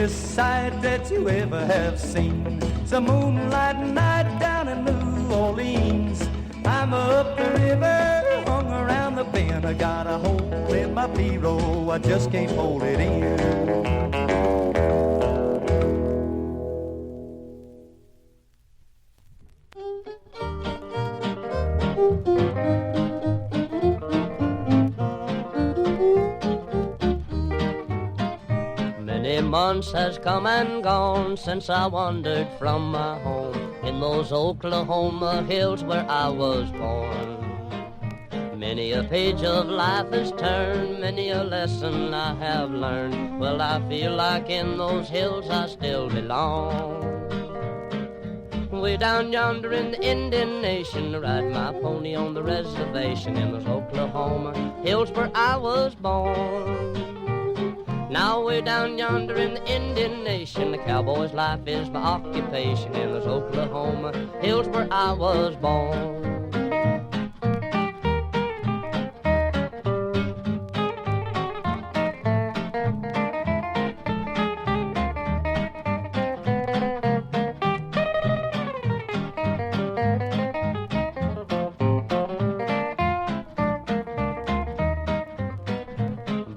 prettiest sight that you ever have seen. It's a moonlight night down in New Orleans. I'm up the river, hung around the bend. I got a hole in my bureau, I just can't hold it in. Many months has come and gone since I wandered from my home in those Oklahoma hills where I was born. Many a page of life has turned, many a lesson I have learned. Well, I feel like in those hills I still belong. Way down yonder in the Indian Nation, I ride my pony on the reservation in those Oklahoma hills where I was born. Now way down yonder in the Indian Nation, the cowboy's life is my occupation in those Oklahoma hills where I was born.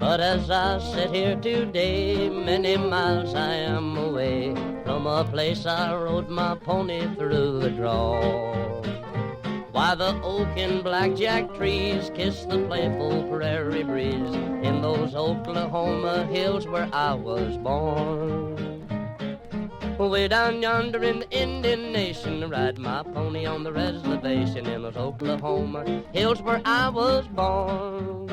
But as I sit here today, many miles I am away from a place I rode my pony through the draw. Why, the oak and blackjack trees kiss the playful prairie breeze in those Oklahoma hills where I was born. Way down yonder in the Indian Nation, I ride my pony on the reservation in those Oklahoma hills where I was born.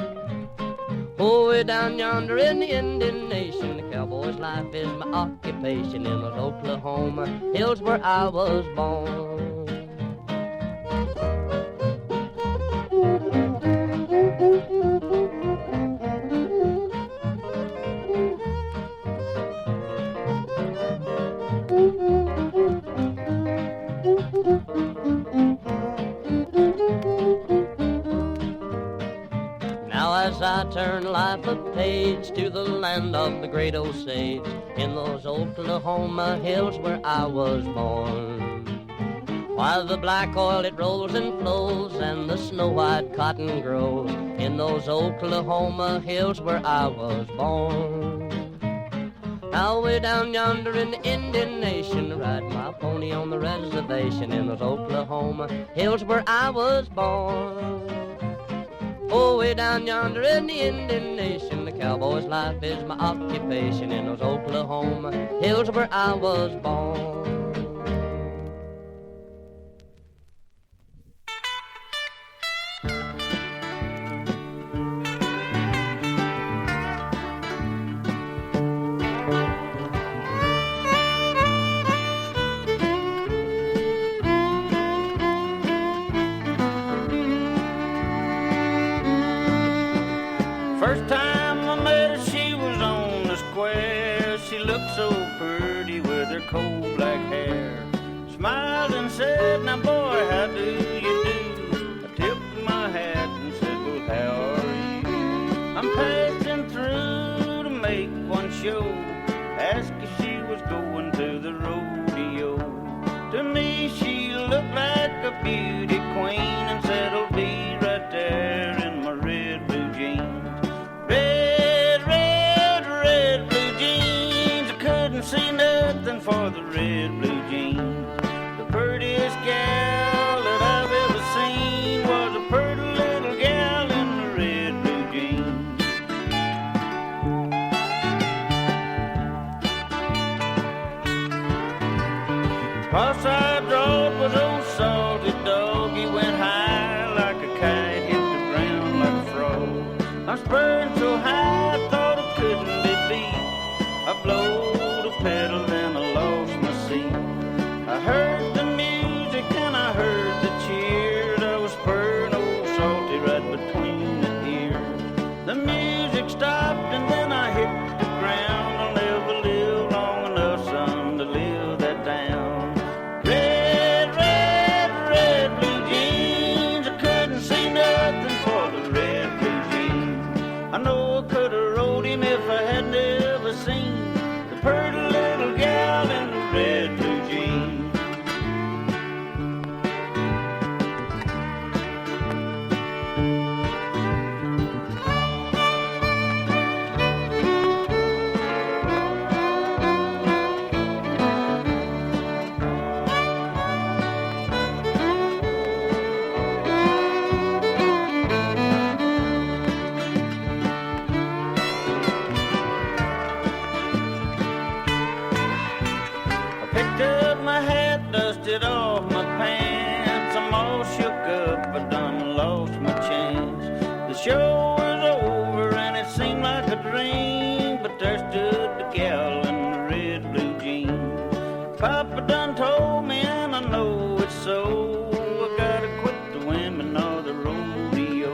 Oh, way down yonder in the Indian Nation, the cowboy's life is my occupation in those Oklahoma hills where I was born. As I turn life a page to the land of the great Osage in those Oklahoma hills where I was born. While the black oil it rolls and flows and the snow-white cotton grows in those Oklahoma hills where I was born. Now way down yonder in the Indian Nation, I ride my pony on the reservation in those Oklahoma hills where I was born. Oh, way down yonder in the Indian Nation, the cowboy's life is my occupation in those Oklahoma hills where I was born. First time I met her, she was on the square. She looked so pretty with her coal black hair. Smiled and said, "Now boy, how do you do?" I tipped my hat and said, "Well, how are you?" I'm passing through to make one show. Asked if she was going to the rodeo. To me she looked like a beauty queen and said, "I'll be right there in my red blue jeans." Red, red, red blue jeans. I couldn't see nothing for the red blue jeans. The prettiest gal that I've ever seen was a pretty little gal in the red blue jeans. Cross-eyed Road was old salty dog. He went high like a kite, hit the ground like a frog. I'm spurring so high, I thought it couldn't be beat. I blowed a pedal, then I lost my seat. I heard the music and I heard the cheers. I was spurring old salty right between the ears. The music stopped and then I hit the ground. I'll never live long enough, son, to live that down. Red it off my pants. I'm all shook up, I done lost my chance. The show was over and it seemed like a dream, but there stood the gal in the red blue jeans. Papa done told me and I know it's so, I gotta quit the women or the rodeo.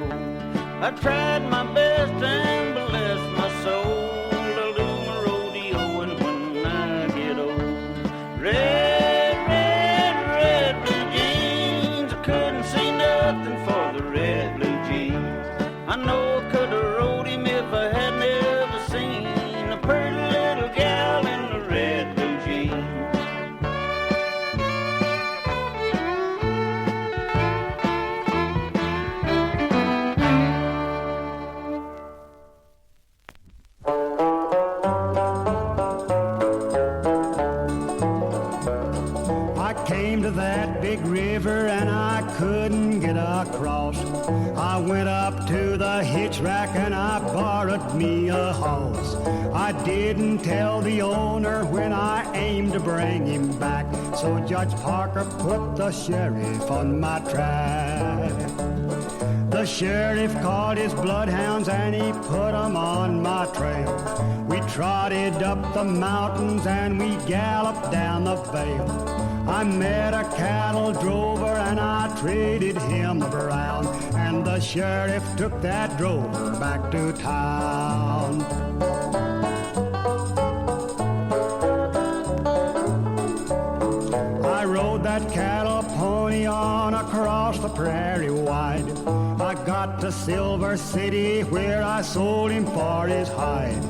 I tried my best and bless my soul, I'll do my rodeoing when I get old. Red, red, red blue jeans, I couldn't see nothing for the red blue jeans. I know I could have rode him if I had never seen a pretty little gal in the red blue jeans. I came to that big river and I couldn't get across. I went up to the hitch rack and I borrowed me a horse. I didn't tell the owner when I aimed to bring him back, so Judge Parker put the sheriff on my track. The sheriff called his bloodhounds and he put 'em on my trail. We trotted up the mountains and we galloped down the vale. I met a cattle drover and I traded him around, and the sheriff took that drover back to town. I rode that cattle pony on across the prairie wide. I got to Silver City where I sold him for his hide.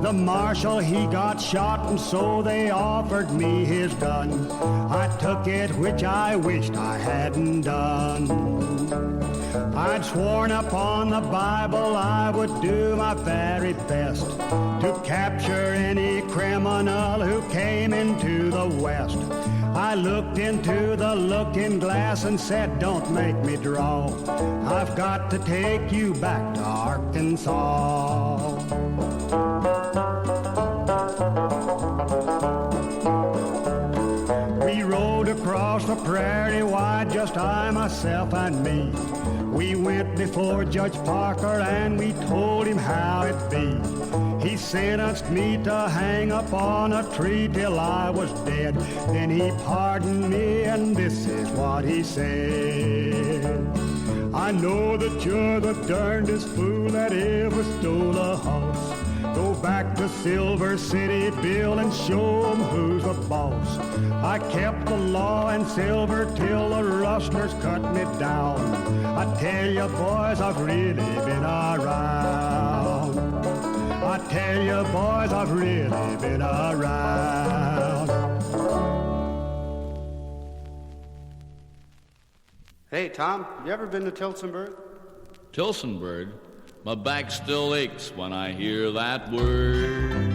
The marshal, he got shot and so they offered me his gun. I took it, which I wished I hadn't done. I'd sworn upon the Bible I would do my very best to capture any criminal who came into the West. I looked into the looking glass and said, don't make me draw. I've got to take you back to Arkansas. We rode across the prairie wide, just I, myself, and me. We went before Judge Parker and we told him how it be. He sentenced me to hang up on a tree till I was dead. Then he pardoned me and this is what he said. I know that you're the darndest fool that ever stole a horse. Go back to Silver City, Bill, and show 'em who's the boss. I kept the law in Silver till the rustlers cut me down. I tell you, boys, I've really been around. I tell you, boys, I've really been around. Hey, Tom, you ever been to Tillsonburg? Tillsonburg? My back still aches when I hear that word.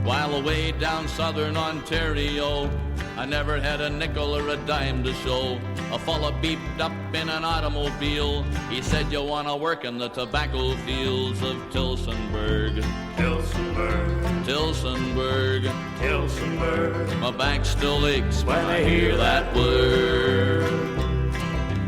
While away down southern Ontario, I never had a nickel or a dime to show. A fella beeped up in an automobile. He said, you want to work in the tobacco fields of Tillsonburg. Tillsonburg, Tillsonburg, Tillsonburg, my back still aches when I hear that word.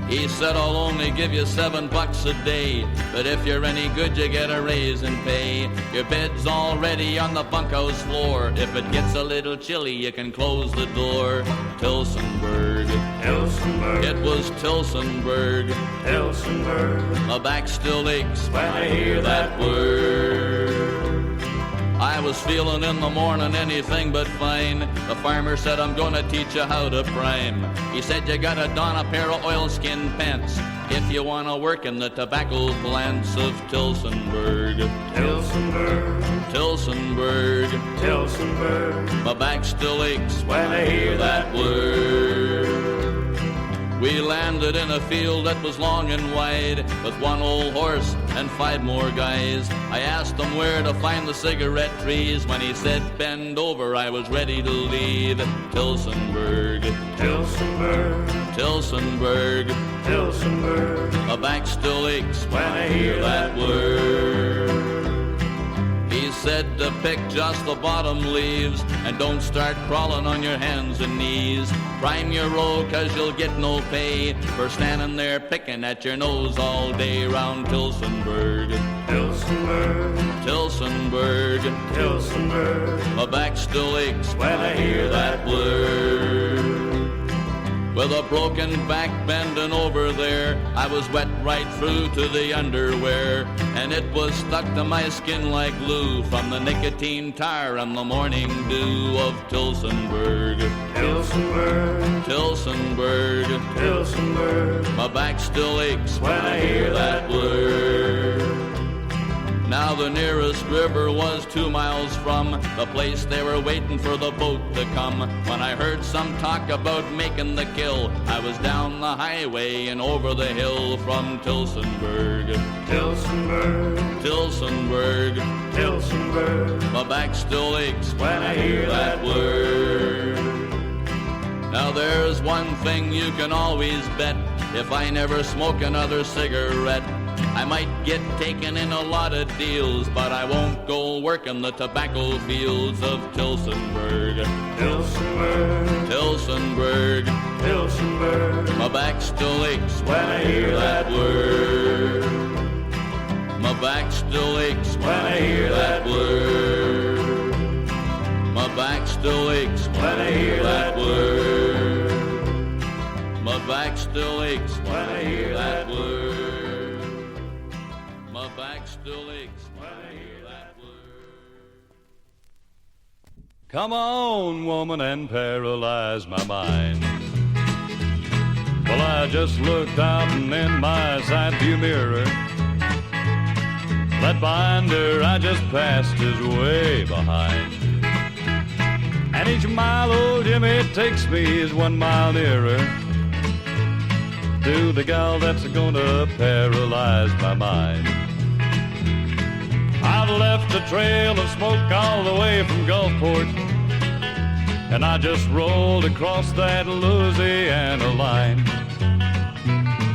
He said, I'll only give you $7 a day, but if you're any good, you get a raise in pay. Your bed's already on the bunkhouse floor. If it gets a little chilly, you can close the door. Tillsonburg, Tillsonburg, it was Tillsonburg. Tillsonburg, My back still aches when I hear that word. I was feeling in the morning anything but fine. The farmer said, I'm gonna teach you how to prime. He said, you gotta don a pair of oilskin pants if you wanna work in the tobacco plants of Tillsonburg. Tillsonburg, Tillsonburg, Tillsonburg, my back still aches when I hear that word. We landed in a field that was long and wide, with one old horse and 5 more guys. I asked him where to find the cigarette trees. When he said bend over, I was ready to leave. Tillsonburg, Tillsonburg, Tillsonburg, Tillsonburg, my back still aches when I hear that word. He said said to pick just the bottom leaves and don't start crawling on your hands and knees. Prime your row 'cause you'll get no pay for standing there picking at your nose all day round Tilsonburg. Tilsonburg, Tilsonburg, Tilsonburg. my back still aches when I hear that word. With a broken back bending over there, I was wet right through to the underwear, and it was stuck to my skin like glue from the nicotine tar and the morning dew of Tilsonburg. Tilsonburg, Tilsonburg, Tilsonburg. my back still aches when I hear that word. Now the nearest river was 2 miles from the place they were waiting for the boat to come. When I heard some talk about making the kill, I was down the highway and over the hill from Tilsonburg. Tilsonburg, Tilsonburg, Tilsonburg. my back still aches when I hear that word. Now there's one thing you can always bet, if I never smoke another cigarette, I might get taken in a lot of deals, but I won't go working the tobacco fields of Tilsonburg. Tilsonburg, Tilsonburg, Tilsonburg. my back still aches when I hear that word. My back still aches when I hear that word. My back still aches when I hear that word. My back still aches when I hear that word. My back still aches when I hear that word. Come on, woman, and paralyze my mind. Well, I just looked out and in my side view mirror, that binder I just passed is way behind. And each mile old Jimmy takes me is 1 mile nearer to the gal that's gonna paralyze my mind. I've left a trail of smoke all the way from Gulfport, and I just rolled across that Louisiana line.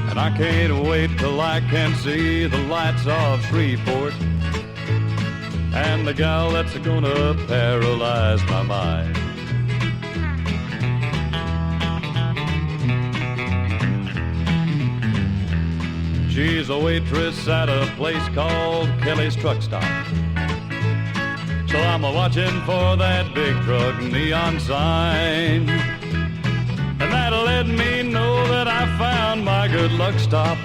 And I can't wait till I can see the lights of Shreveport and the gal that's gonna paralyze my mind. She's a waitress at a place called Kelly's Truck Stop. So I'm a-watching for that big truck neon sign, and that'll let me know that I found my good luck stop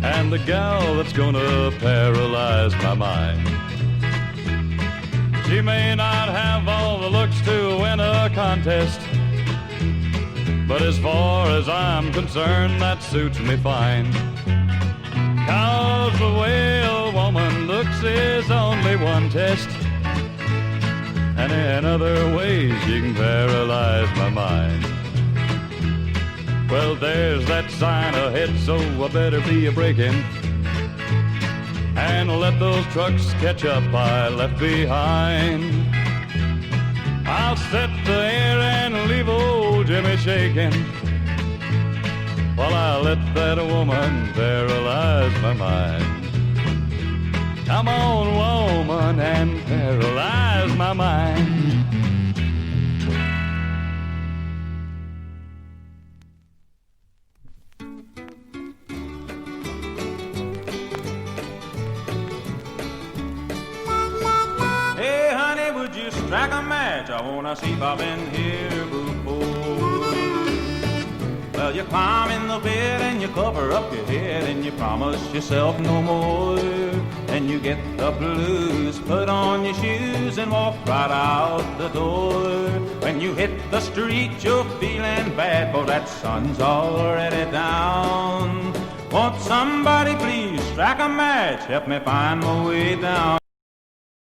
and the gal that's gonna paralyze my mind. She may not have all the looks to win a contest, but as far as I'm concerned, that suits me fine. 'Cause the way a woman looks is only one test, and in other ways she can paralyze my mind. Well, there's that sign ahead, so I better be a-braking and let those trucks catch up I left behind. I'll set the air and leave old Jimmy shaking while I let that woman paralyze my mind. Come on, woman, and paralyze my mind. Hey, honey, would you strike a match? I wanna see if I've been here before. Well, you climb in the bed and you cover up your head and you promise yourself no more. And you get the blues, put on your shoes and walk right out the door. When you hit the street, you're feeling bad, for that sun's already down. Won't somebody please strike a match, help me find my way down?